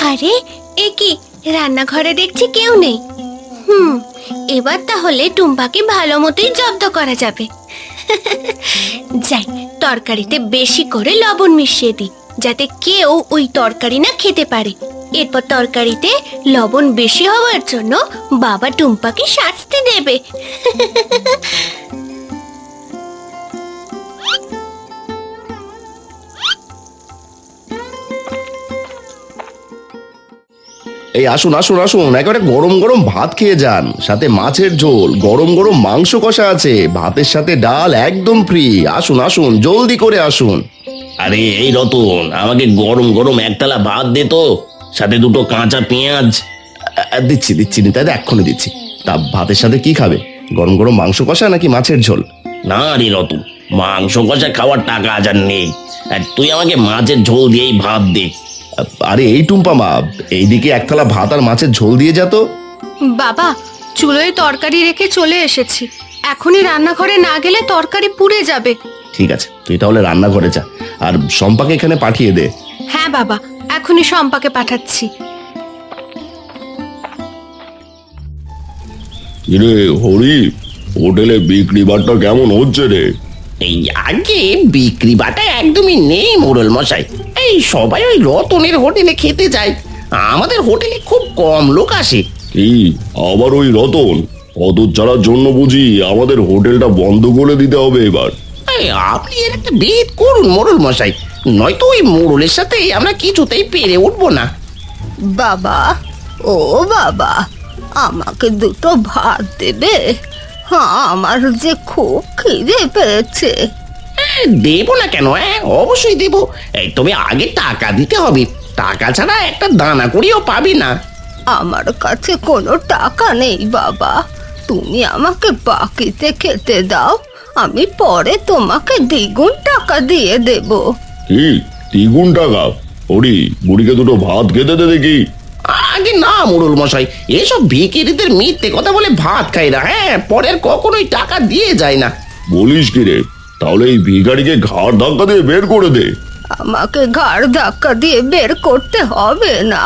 আরে এ কি, রান্নাঘরে দেখছি কেউ নেই। এবার তাহলে টুম্পাকে ভালো মতোই জব্দ করা যাবে। যাই, তরকারিতে বেশি করে লবণ মিশিয়ে দিই, যাতে কেউ ওই তরকারি না খেতে পারে। এরপর তরকারিতে লবণ বেশি হওয়ার জন্য বাবা টুম্পাকে শাস্তি দেবে। এই আসুন আসুন আসুন, একেবারে গরম গরম ভাত খেয়ে যান, সাথে মাছের ঝোল, গরম গরম মাংস কষা আছে, ভাতের সাথে ডাল একদম ফ্রি। আসুন আসুন, জলদি করে আসুন। আরে এই রতন, আমাকে গরম গরম একতলা ভাত দে তো, সাথে দুটো কাঁচা পেঁয়াজ। দিচ্ছি দিচ্ছি নিতাই, এক্ষুনি দিচ্ছি। তা ভাতের সাথে কি খাবে? গরম গরম মাংস কষা নাকি মাছের ঝোল? না রে রতন, মাংস কষা খাওয়ার টাকা আজ আর নেই। আর তুই আমাকে মাছের ঝোল দিয়েই ভাত দে। আরে এই টুম্পা মা, এইদিকে এক থালা ভাত আর মাছের ঝোল দিয়ে যা তো। বাবা, চুলোয় তরকারি রেখে চলে এসেছি, এখনই রান্নাঘরে না গেলে তরকারি পুড়ে যাবে। ঠিক আছে, তুই তাহলে রান্নাঘরে যা, আর শম্পাকে এখানে পাঠিয়ে দে। হ্যাঁ বাবা, এখনই শম্পাকে পাঠাচ্ছি। রে হরি, হোটেলে বিক্রি বাট্টা কেমন হচ্ছে রে? এই আগে বিক্রি বাটা একদমই নেই মোড়ল মশাই। এই সবাই ওই রতনের হোটেলে খেতে যায়, আমাদের হোটেলে খুব কম লোক আসে। কি আবার ওই রতন? অদূর ছাড়ার জন্য বুঝি আমাদের হোটেলটা বন্ধ করে দিতে হবে এবার? এই, আপনি এর একটা বিহিত করুন মোড়ল মশাই, নয়তো ওই মোড়লের সাথে আমরা কিছুতেই পেরে উঠবো না। বাবা, ও বাবা, আমাকে দুটো ভাত দেবে? হ্যাঁ, আমার যে খুব খিদে পেয়েছে। দেবো না কেন, অবশ্যই দেবো। এই তবে আগে টাকা দিতে হবে, টাকা ছাড়া একটা দানা করিও পাবি না। আমার কাছে কোনো টাকা নেই বাবা, তুমি আমাকে বাকিতে খেতে দাও, আমি পরে তোমাকে দ্বিগুণ টাকা দিয়ে দেব। কি দ্বিগুণ টাকা? হরি, বুড়িকে দুটো ভাত খেতে দে দেখি। আগে না মোড়ল মশাই, এসব ভিখিরিদের মিথ্যে কথা বলে ভাত খাই না, পরের কখনোই টাকা দিয়ে যায় না। বলিস কি রে? তাহলে এই ভিখারিকে ঘাড় ধাক্কা দিয়ে বের করে দে। আমাকে ঘাড় ধাক্কা দিয়ে বের করতে হবে না,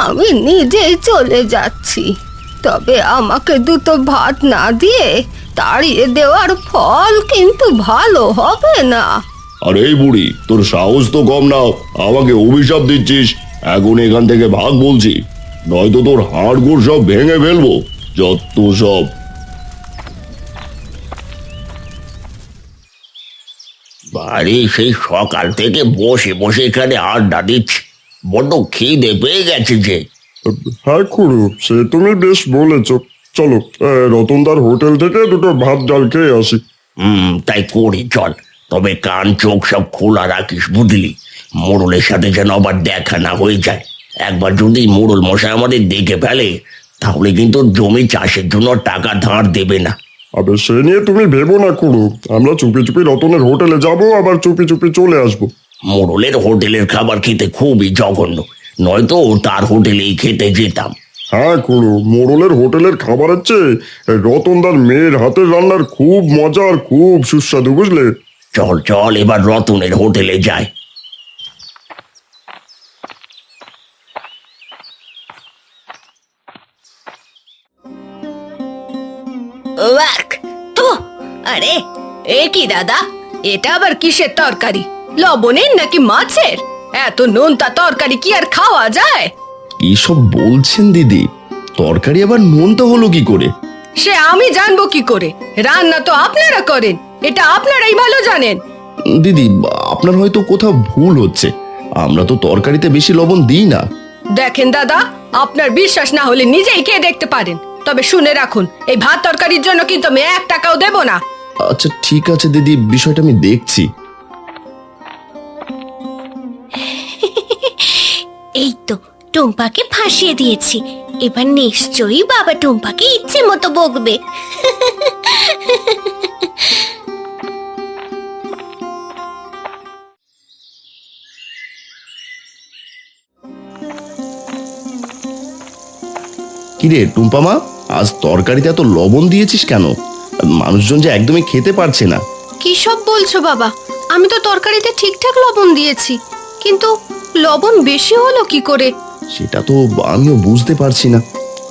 আমি নিজেই চলে যাচ্ছি। তবে আমাকে দুটো ভাত না দিয়ে তাড়িয়ে দেওয়ার ফল কিন্তু ভালো হবে না। আর এই বুড়ি, তোর সাহস তো কম না, আমাকে অভিশাপ দিচ্ছিস? এখন এখান থেকে ভাগ বলছি, নয়তো তোর হাড় গোড় সব ভেঙে ফেলবো। যত সব। বাড়ি সেই সকাল থেকে বসে বসে এখানে আড্ডা দিচ্ছি, বড্ড খিদে পেয়ে গেছে যে। হ্যাঁ খুড়ো, সে তুমি বেশ বলেছ। চলো, রতনদার হোটেল থেকে দুটো ভাত ডাল খেয়ে আসি। তাই করি চল, তবে কান চোখ সব খোলা রাখিস বুঝলি, মোড়লের সাথে যেন আবার দেখা না হয়ে যায়। একবার যদি মোড়ল মশাই আমাদের দেখে ফেলে, তাহলে কিন্তু জমি চাষের জন্য টাকা ধার দেবে না। আবে সে নিয়ে তুমি ভেবো না খুড়ো, আমরা চুপি চুপি রতনের হোটেলে যাব, আবার চুপি চুপি চলে আসবো। মোড়লের হোটেলের খাবার খেতে খুবই জঘন্য, নয়তো তার হোটেলেই খেতে যেতাম। হ্যাঁ খুড়ো, মোড়লের হোটেলের খাবারের চেয়ে রতনদার মেয়ের হাতের রান্নার খুব মজা আর খুব সুস্বাদু, বুঝলে? চল চল, এবার রতনের হোটেলে যাই। আরে এ কি দাদা, এটা আবার কিসের তরকারি? লবণের নাকি মাছের? এত নোনতা তরকারি কি আর খাওয়া যায়? কি সব বলছেন দিদি? তরকারি আবার নোনতা হলো কি করে? সে আমি জানবো কি করে? রান্না তো আপনারা করেন, এটা আপনারাই ভালো জানেন। দিদি, আপনার হয়তো কোথাও ভুল হচ্ছে, আমরা তো তরকারিতে বেশি লবণ দিই না। দেখেন দাদা, আপনার বিশ্বাস না হলে নিজেই খেয়ে দেখতে পারেন, তবে শুনে রাখুন, এই ভাত তরকারির জন্য কিন্তু আমি 1 টাকাও দেব না। আচ্ছা ঠিক আছে দিদি, বিষয়টা আমি দেখছি। এই তো টুম্পাকে ফাঁসিয়ে দিয়েছি, এবার নিশ্চয়ই বাবা টুম্পাকে ইচ্ছে মতো বকবে। কিরে টুম্পা মা, আজ তরকারিতে এত লবণ দিয়েছিস কেন? মানুষজন যে একদমই খেতে পারছে না। কি সব বলছো বাবা? আমি তো তরকারিতে ঠিকঠাক লবণ দিয়েছি, কিন্তু লবণ বেশি হলো কি করে? সেটা তো আমিও বুঝতে পারছি না।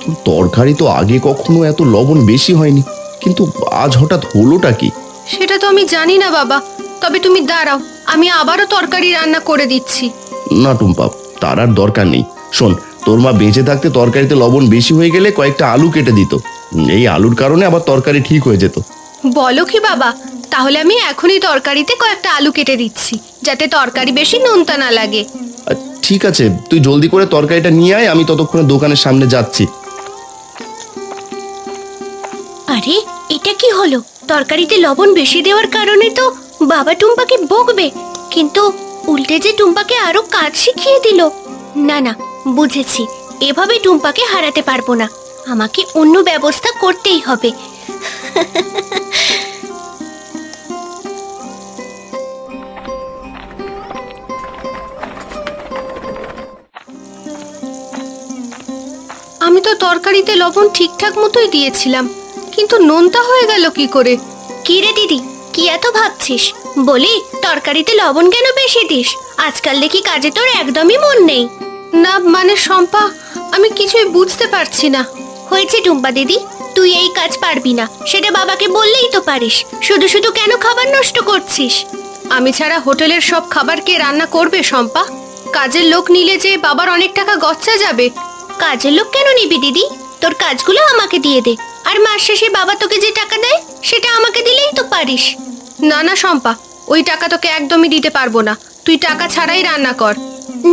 তোর তরকারি তো আগে কখনো এত লবণ বেশি হয়নি, কিন্তু আজ হঠাৎ হলোটা কি? সেটা তো আমি জানি না বাবা, তবে তুমি দাঁড়াও, আমি আবারও তরকারি রান্না করে দিচ্ছি। না টুম্পা, তার আর দরকার নেই। শোন, তোর মা বেঁচে থাকতে তরকারিতে লবণ বেশি হয়ে গেলে কয়েকটা আলু কেটে দিত। এই আলুর কারণে আবার তরকারি ঠিক হয়ে যেত। বলো কি বাবা? তাহলে আমি এখনই তরকারিতে কয়েকটা আলু কেটে দিচ্ছি, যাতে তরকারি বেশি নোনতা না লাগে। ঠিক আছে, তুই জলদি করে তরকারিটা নিয়ে আয়, আমি ততক্ষণে দোকানের সামনে যাচ্ছি। আরে এটা কি হলো? তরকারিতে লবণ বেশি দেওয়ার কারণে তো বাবা টুম্পাকে বকবে, কিন্তু উল্টে যে টুম্পাকে আরো কাজ শিখিয়ে দিল। না না, বুঝেছি, এভাবে টুম্পাকে হারাতে পারবো না, আমাকে অন্য ব্যবস্থা করতেই হবে। আমি তো তরকারিতে লবণ ঠিকঠাক মতোই দিয়েছিলাম, কিন্তু নোনতা হয়ে গেল কি করে? কি রে দিদি, কি এত ভাবছিস? বলি, তরকারিতে লবণ কেন বেশি দিস? আজকাল দেখি কাজে তোর একদমই মন নেই। না মানে শম্পা, আমি কিছুই বুঝতে পারছি না। হয়েছে টুম্পা দিদি, তুই এই কাজ পারবি না, সেটা বাবাকে বললেই তো পারিস। শুধু শুধু কেন খাবার নষ্ট করছিস? আমি ছাড়া হোটেলের সব খাবার কে রান্না করবে শম্পা? কাজের লোক নিলে যে বাবার অনেক টাকা গচ্চা যাবে। কাজের লোক কেন নিবি দিদি? তোর কাজগুলো আমাকে দিয়ে দে, আর মাস শেষে বাবা তোকে যে টাকা দেয় সেটা আমাকে দিলেই তো পারিস। না না শম্পা, ওই টাকা তোকে একদমই দিতে পারবো না, তুই টাকা ছাড়াই রান্না কর।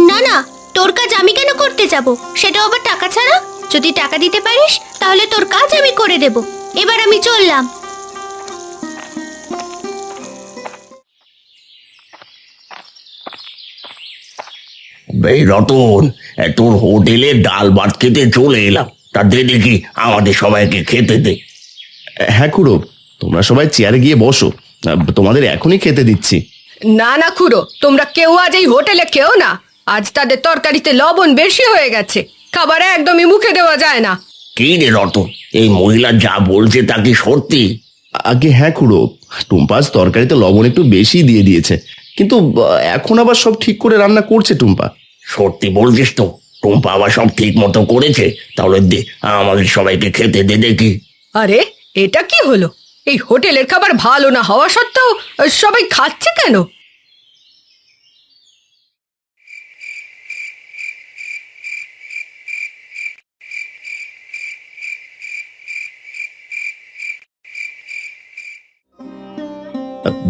না না, তোর কাজ আমি কেন করতে যাব, সেটা আবার টাকা ছাড়া? যদি টাকা দিতে পারিস তাহলে তোর কাজ আমি করে দেব। এবার আমি চললাম। এই রতন, তোর হোটেলে ডাল ভাত খেতে চলে এলাম, তা দে দেখি আমাদের সবাইকে খেতে দে। হ্যাঁ খুড়ো, তোমরা সবাই চেয়ারে গিয়ে বসো, তোমাদের এখনই খেতে দিচ্ছি। না না খুড়ো, তোমরা কেউ আজ এই হোটেলে খেও না। আজ তাদের তরকারিতে লবণ বেশি হয়ে গেছে, খাবার একদমই মুখে দেওয়া যায় না। কি রে রতন, এই মহিলা যা বলছে তা কি সত্যি? আগে হ্যাঁ খুড়ো, টুম্পা আজ তরকারিতে লবণ একটু বেশি দিয়ে দিয়েছে, কিন্তু এখন আবার সব ঠিক করে রান্না করছে টুম্পা। সত্যি বলছিস তো? টুম্পা আবার সব ঠিক মতো করেছে? তাহলে দে, আমাদের সবাইকে খেতে দে দেখি। আরে এটা কি হলো? এই হোটেলের খাবার ভালো না হওয়া সত্ত্বেও সবাই খাচ্ছে কেন?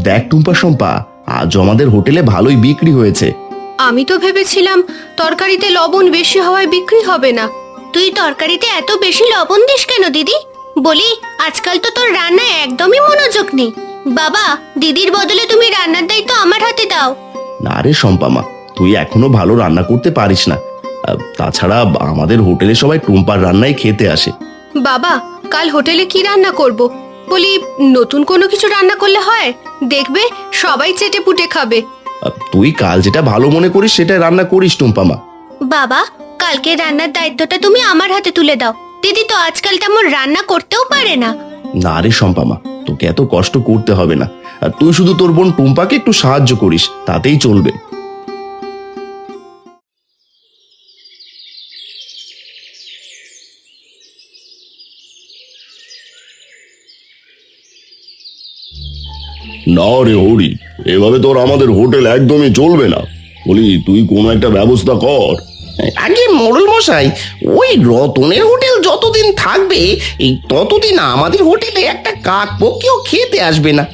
দেখ টুম্পা শম্পা, আজ আমাদের হোটেলে ভালোই বিক্রি হয়েছে। আমি তো ভেবেছিলাম তরকারিতে লবণ বেশি হওয়ায় বিক্রি হবে না। তুই তরকারিতে এত বেশি লবণ দিস কেন দিদি? বলি, আজকাল তো তোর রান্নায় একদমই মনোযোগ নেই। বাবা, দিদির বদলে তুমি রান্নার দায়িত্ব আমার হাতে দাও। না রে শম্পা মা, তুই এখনো ভালো রান্না করতে পারিস না। তাছাড়া আমাদের হোটেলে সবাই টুম্পার রান্নাই খেতে আসে। বাবা, কাল হোটেলে কি রান্না করব? বলি, নতুন কোনো কিছু রান্না করলে হয়, দেখবে সবাই চেটে পুটে খাবে। তুই কাল যেটা ভালো মনে করিস সেটা রান্না করিস টুম্পা মা। বাবা, কালকে রান্নার দায়িত্বটা তুমি আমার হাতে তুলে দাও। দিদি তো আজকাল তেমন রান্না করতেও পারে না। না রে শম্পা মা, তোকে এত কষ্ট করতে হবে না। তুই শুধু তোর বোন টুম্পাকে একটু সাহায্য করিস, তাতেই চলবে। না রে হরি, এভাবে তোর আমাদের হোটেল একদমই চলবে না। বলি, তুই কোনো একটা ব্যবস্থা কর। আগে মোড়ল মশাই, ওই রতনের হোটেল যতদিন থাকবে এই ততদিন আমাদের হোটেলে একটা কাক পক্ষীও খেতে আসবে না।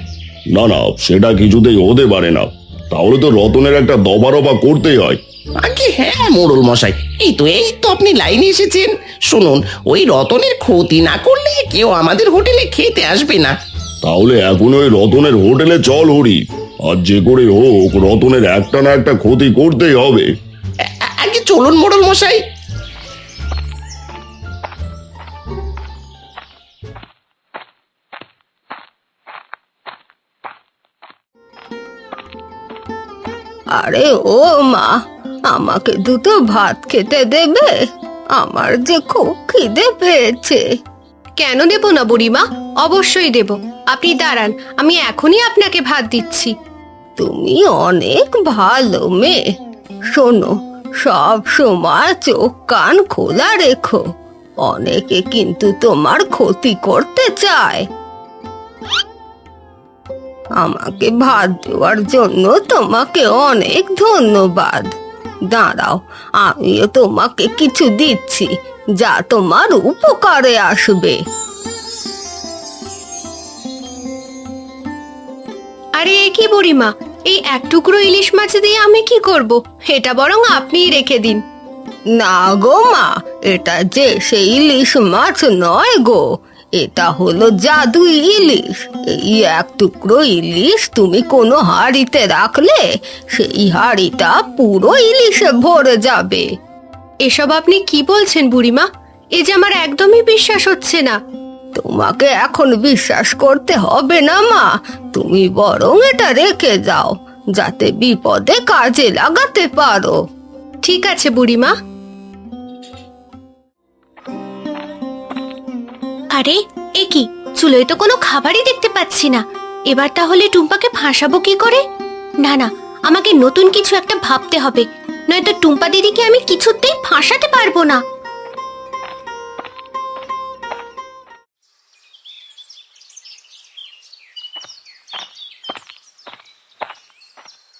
না না, সেটা কিছুতেই হতে পারে না। তাহলে তো রতনের একটা দবারবা করতেই হয়। আগে হ্যাঁ মোড়ল মশাই, এই তো আপনি লাইনে এসেছেন। শুনুন, ওই রতনের ক্ষতি না করলে কেউ আমাদের হোটেলে খেতে আসবে না। তাহলে এখন ওই রতনের হোটেলে চল হরি, আর যে করে হোক রতনের একটা না একটা ক্ষতি করতেই হবে। আগে চলুন মোড়ল মশাই। আরে ও মা, আমাকে দুটো ভাত খেতে দেবে? আমার যে খুব খিদে পেয়েছে। কেন দেব না বুড়িমা, অবশ্যই দেব। আপনি দাঁড়ান, আমি এখনই আপনাকে ভাত দিচ্ছি। তুমি অনেক ভালো মেয়ে, শোনো, সব সময় চোখ কান খোলা রেখো। অনেকে কিন্তু তোমার ক্ষতি করতে চায়। আমাকে ভাত দেওয়ার জন্য তোমাকে অনেক ধন্যবাদ। দাঁড়াও, আমিও তোমাকে কিছু দিচ্ছি যা তোমার উপকারে আসবে। আরে এ কি বুড়িমা, এই এক টুকরো ইলিশ মাছ দিয়ে আমি কি করব? এটা বরং আপনিই রেখে দিন। না গো মা, এটা যে সেই ইলিশ মাছ নয় গো, এটা হলো জাদু ইলিশ। এই এক টুকরো ইলিশ তুমি কোনো হাঁড়িতে রাখলে সেই হাঁড়িটা পুরো ইলিশে ভরে যাবে। এসব আপনি কি বলছেন বুড়িমা? এ যে আমার একদমই বিশ্বাস হচ্ছে না। তোমাকে এখন বিশ্বাস করতে হবে না মা, তুমি বরং এটা রেখে যাও যাতে বিপদে কাজে লাগাতে পারো। ঠিক আছে বুড়িমা। আরে এ কি, চুলোয় তো কোনো খাবারই দেখতে পাচ্ছি না। এবার তাহলে টুম্পাকে ফাঁসাবো কি করে? না না, আমাকে নতুন কিছু একটা ভাবতে হবে, নয়তো টুম্পা দিদিকে আমি কিছুতেই ফাঁসাতে পারবো না।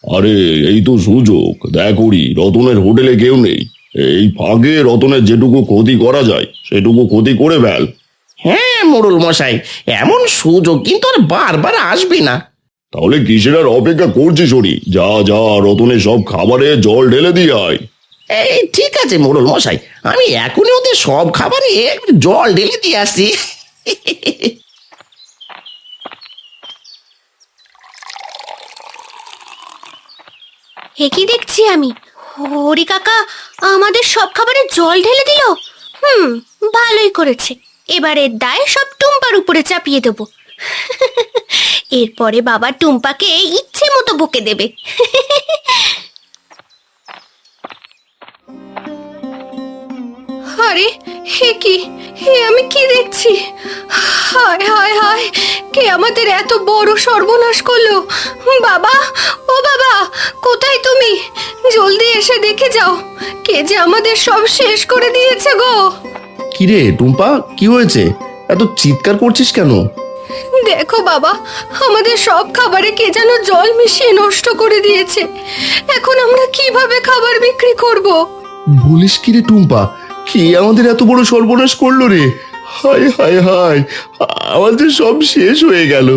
আরে এই তো সুযোগ, দেখুরি রতনের হোটেলে কেউ নেই। এই ফাঁকে রতনের যেটুকু ক্ষতি করা যায় সেটুকু ক্ষতি করে ফেল। হ্যাঁ মোড়ল মশাই, এমন সুযোগ কিন্তু আর বারবার আসবে না। তাহলে কিসের আর অপেক্ষা করছিস ওরি? যা যা, রতনের সব খাবারে জল ঢেলে দিয়ে আয়। এই ঠিক আছে মোড়ল মশাই, আমি এখনই ওদের সব খাবারে একটু জল ঢেলে দিয়ে আসছি। এ কি দেখছি আমি? হরি কাকা আমাদের সব খাবারে জল ঢেলে দিল। ভালোই করেছে। এবারে দায় সব টুম্পার উপরে চাপিয়ে দেব। এরপরে বাবা টুম্পাকে ইচ্ছে মতো বকে দেবে। আরে হে কি, হে আমি কি দেখছি? হায় হায় হায়, কে আমাদের এত বড় সর্বনাশ করলো? বাবা, ও বাবা, কোথায় তুমি? জলদি এসে দেখে যাও, কে যে আমাদের সব শেষ করে দিয়েছে গো। কিরে টুম্পা, কি হয়েছে? এত চিৎকার করছিস কেন? দেখো বাবা, আমাদের সব খাবারে কে যেন জল মিশিয়ে নষ্ট করে দিয়েছে। এখন আমরা কিভাবে খাবার বিক্রি করব? বলিস কি রে টুম্পা, কে আমাদের এত বড় সর্বনাশ করলো রে? হায় হায় হায়, আমাদের সব শেষ হয়ে গেল।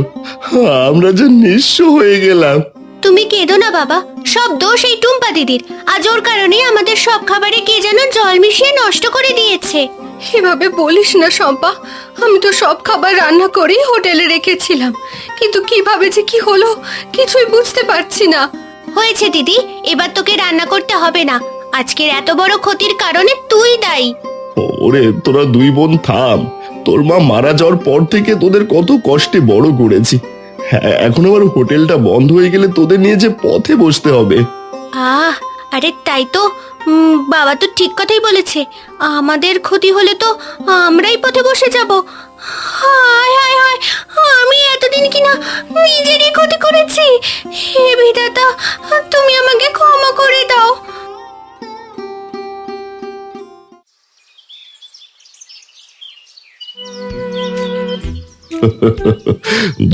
আমরা যে নিঃস্ব হয়ে গেলাম। তুমি কেঁদো না বাবা, সব দোষ এই টুম্পা দিদির। আজ ওর কারণে আমাদের সব খাবারে কে যেন জল মিশিয়ে নষ্ট করে দিয়েছে। এভাবে বলিস না শম্পা, আমি তো সব খাবার রান্না করেই হোটেলে রেখেছিলাম, কিন্তু কিভাবে যে কি হলো কিছুই বুঝতে পারছি না। হয়েছে দিদি, এবার তোকে রান্না করতে হবে না। আজকের এত বড় ক্ষতির কারণে তুই দায়ী। ওরে তোরা দুই বোন থাম। তোর মা মারা যাওয়ার পর থেকে তোদের কত কষ্টে বড় করেছি। হ্যাঁ, এখন আমার হোটেলটা বন্ধ হয়ে গেলে তোদের নিয়ে যে পথে বসতে হবে। আরে তাই তো, বাবা তো ঠিক কথাই বলেছে। আমাদের ক্ষতি হলে তো আমরাই পথে বসে যাব। হায় হায় হায়, আমি এতদিন কিনা নিজেরই ক্ষতি করেছি। হে বিধাতা, তুমি আমাকে ক্ষমা করে দাও।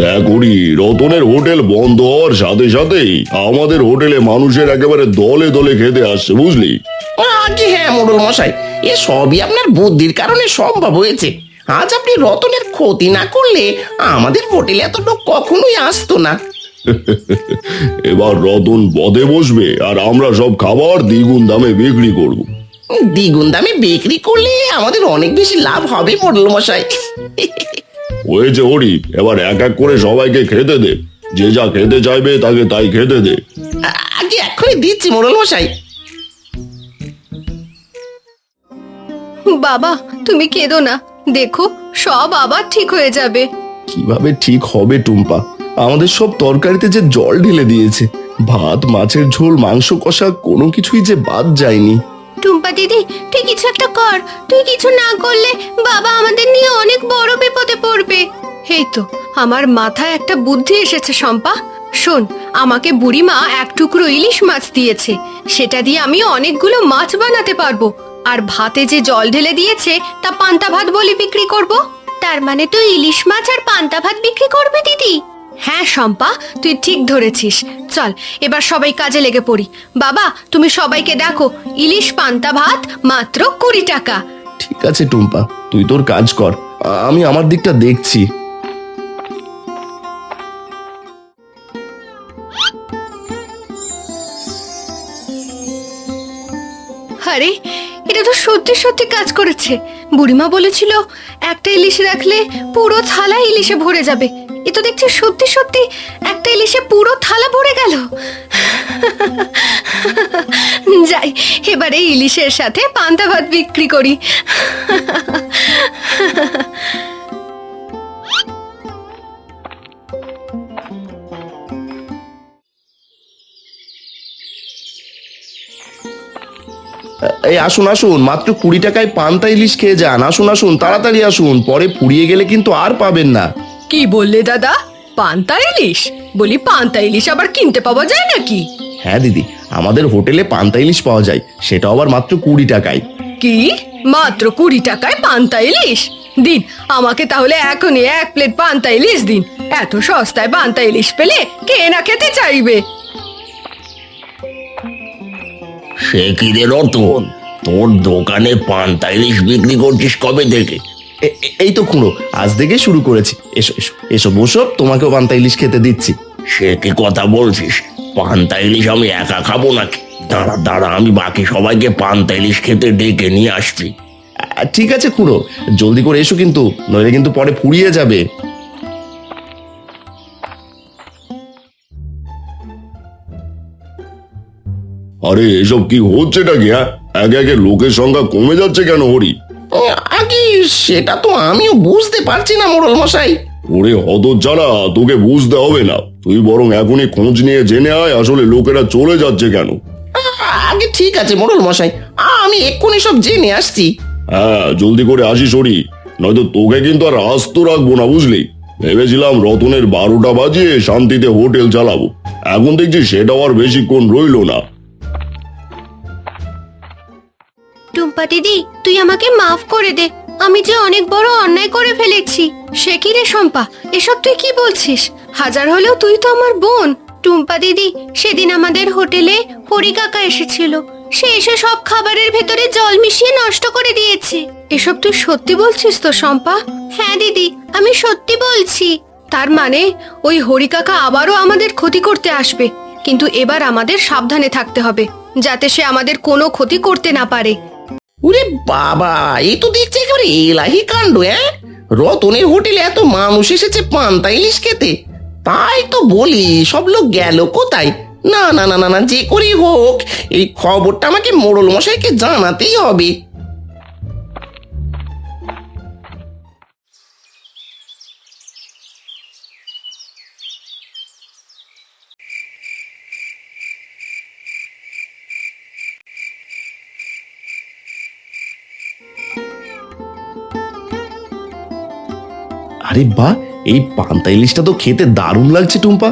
দেখুরি রতনের হোটেল বন্ধ হওয়ার সাথে সাথেই আমাদের হোটেলে মানুষের একেবারে দলে দলে খেতে আসছে, বুঝলি? আগে হ্যাঁ মোড়ল মশাই, এ সবই আপনার বুদ্ধির কারণে সম্ভব হয়েছে। আজ আপনি রতনের ক্ষতি না করলে আমাদের হোটেলে এত লোক কখনোই আসতো না। এবার রতন পদে বসবে আর আমরা সব খাবার দ্বিগুণ দামে বিক্রি করব। দ্বিগুণ দামে বিক্রি করলে আমাদের অনেক বেশি লাভ হবে মোড়ল মশাই। হয়েছে হরি, এবার এক এক করে সবাইকে খেতে দে। যে যা খেতে চাইবে তাকে তাই খেতে দে। আগে এখনই দিচ্ছি মোড়ল মশাই। বাবা তুমি কেঁদো না, দেখো সব আবার ঠিক হয়ে যাবে। কিভাবে ঠিক হবে টুম্পা? আমাদের সব তরকারিতে যে জল ঢেলে দিয়েছে। ভাত, মাছের ঝোল, মাংস কষা কোনো কিছুই যে বাদ যায়নি। টুম্পা দিদি, তুই কিছু একটা কর। তুই কিছু না করলে বাবা আমাদের নিয়ে অনেক বড় বিপদে পড়বে। এই তো আমার মাথায় একটা বুদ্ধি এসেছে শম্পা। শোন, আমাকে বুড়িমা এক টুকরো ইলিশ মাছ দিয়েছে, সেটা দিয়ে আমি অনেকগুলো মাছ বানাতে পারবো। আর ভাতে যে জল ঢেলে দিয়েছে তা পান্তা ভাত বলে বিক্রি করব। তার মানে তুই ইলিশ মাছ আর পান্তা ভাত বিক্রি করবি দিদি? হ্যাঁ শম্পা, তুই ঠিক ধরেছিস। চল এবার সবাই কাজে লেগে পড়ি। বাবা, তুমি সবাইকে ডাকো, ইলিশ পান্তা ভাত মাত্র 20 টাকা। ঠিক আছে টুম্পা, তুই তোর কাজ কর, আমি আমার দিকটা দেখছি। আরে, এটা তো সত্যি সত্যি কাজ করেছে। বুড়িমা বলেছিল একটা ইলিশ রাখলে পুরো থালা ইলিশে ভরে যাবে। এ তো দেখছি সত্যি সত্যি একটা ইলিশে পুরো থালা ভরে গেল। যাই, এবারে ইলিশের সাথে পান্তা ভাত বিক্রি করি। এই আসুন আসুন, মাত্র 20 টাকায় পান্তা ইলিশ খেয়ে যান। আসুন আসুন, তাড়াতাড়ি আসুন, পরে ফুরিয়ে গেলে কিন্তু আর পাবেন না। কি বললে দাদা? পান্তা ইলিশ? বলি পান্তা ইলিশ আবার কিনতে পাওয়া যায় নাকি? হ্যাঁ দিদি, আমাদের হোটেলে পান্তা ইলিশ পাওয়া যায়, সেটা আবার মাত্র 20 টাকায়। কি, মাত্র 20 টাকায় পান্তা ইলিশ? দিন আমাকে তাহলে এখনই 1 প্লেট পান্তা ইলিশ দিন। এত সস্তায় পান্তা ইলিশ পেলে কে না খেতে চাইবে? সে কি রে রতন, তোর দোকানে পান্তা ইলিশ বিক্রি করছিস কবে থেকে? এই তো খুঁড়ো, আজ থেকে শুরু করেছি। এসো এসো এসো, বসো, তোমাকেও পান্তা ইলিশ খেতে দিচ্ছি। সে কি কথা বলছিস? পান্তা ইলিশ আমি একা খাবো নাকি? দাঁড়া দাঁড়া, আমি বাকি সবাইকে পান্তা ইলিশ খেতে ডেকে নিয়ে আসছি। ঠিক আছে খুঁড়ো, জলদি করে এসো কিন্তু, নইলে কিন্তু পরে ফুরিয়ে যাবে। আরে এসব কি হচ্ছেটা কি? হ্যাঁ, একে একে লোকের সংখ্যা কমে যাচ্ছে কেন হরি? আগে সেটা তো আমিও বুঝতে পারছি না মোড়ল মশাই। ওরে হতচ্ছাড়া, তোকে বুঝতে হবে না, তুই বরং এখনই খোঁজ নিয়ে জেনে আয় আসলে লোকেরা চলে যাচ্ছে কেন। আগে ঠিক আছে মোড়ল মশাই, আমি এক্ষুনি সব জেনে আসছি। হ্যাঁ, জলদি করে আসিস হরি, নয়তো তোকে কিন্তু আর আস্ত রাখবো না, বুঝলি? ভেবেছিলাম রতনের 12টা বাজিয়ে শান্তিতে হোটেল চালাবো, এখন দেখছি সেটাও আর বেশিক্ষণ রইলো না। টুম্পা দিদি, তুই আমাকে মাফ করে দে, আমি যে অনেক বড় অন্যায় করে ফেলেছি। সে কি রে শম্পা, এসব তুই কি বলছিস? হাজার হলেও তুই তো আমার বোন। টুম্পা দিদি, সেদিন আমাদের হোটেলে হরি কাকা এসেছিল, সে এসে সব খাবারের ভেতরে জল মিশিয়ে নষ্ট করে দিয়েছে। এসব তুই সত্যি বলছিস তো শম্পা? হ্যাঁ দিদি, আমি সত্যি বলছি। তার মানে ওই হরি কাকা আবারও আমাদের ক্ষতি করতে আসবে। কিন্তু এবার আমাদের সাবধানে থাকতে হবে, যাতে সে আমাদের কোনো ক্ষতি করতে না পারে। ওরে বাবা, এই তো দেখছি একেবারে এলাহি কাণ্ড। রতনের হোটেলে এত মানুষ এসেছে পান্তা ইলিশ খেতে, তাই তো বলি সব লোক গেল কোথায়? না না না না না, যে করেই হোক এই খবরটা আমাকে মোড়ল মশাইকে জানাতেই হবে। আরে বাহ, এই পান্তা ইলিশটা তো খেতে দারুণ লাগছে টুম্পা।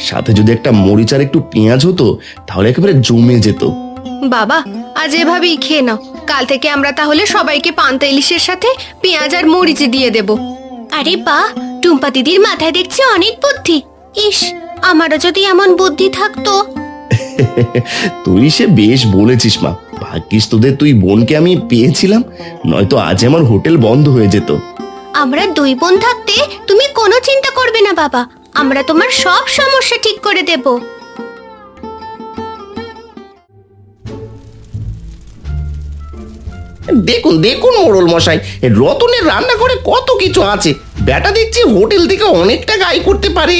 সাথে যদি একটা মরিচ আর একটু পেঁয়াজ হতো তাহলে একেবারে জমে যেত। বাবা, আজ এভাবেই খেয়ে নাও। কাল থেকে আমরা তাহলে সবাইকে পান্তা ইলিশের সাথে পেঁয়াজ আর মরিচ দিয়ে দেব। আরে বাহ, টুম্পা দিদির মাথায় দেখছি অনেক বুদ্ধি। ইস, আমারও যদি এমন বুদ্ধি থাকতো। তুই সে বেশ বলেছিস মা, ভাগ্যিস তোদের তুই বোনকে আমি পেয়েছিলাম, নয়তো আজ আমার হোটেল বন্ধ হয়ে যেত। আমরা 2 বোন থাকতে তুমি কোনো চিন্তা করবে না বাবা, আমরা তোমার সব সমস্যা ঠিক করে দেব। দেখুন দেখুন মোড়ল মশাই, রতনের রান্নাঘরে কত কিছু আছে। বেটা দেখছি হোটেল থেকে অনেক টাকা আয় করতে পারে।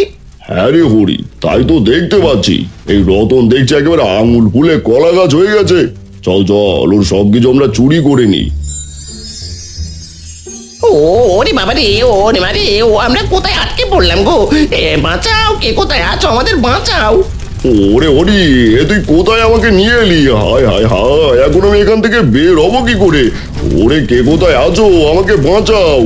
হ্যাঁ রে হরি, তাই তো দেখতে পাচ্ছি। এই রতন দেখছি একেবারে আঙুল ফুলে কলা গাছ হয়ে গেছে। চল চল, ওর সবকিছু আমরা চুরি করে নিই। ওরে বাবা রে, ওরে মা রে, ও আমরা কোথায় আটকে পড়লাম গো? বাঁচাও, কে কোথায় আছো, আমাদের বাঁচাও। ওরে হরি, এ তুই কোথায় আমাকে নিয়ে এলি? হায় হায় হায়, এখন আমি এখান থেকে বের হবো কি করে? ওরে কে কোথায় আছো, আমাকে বাঁচাও।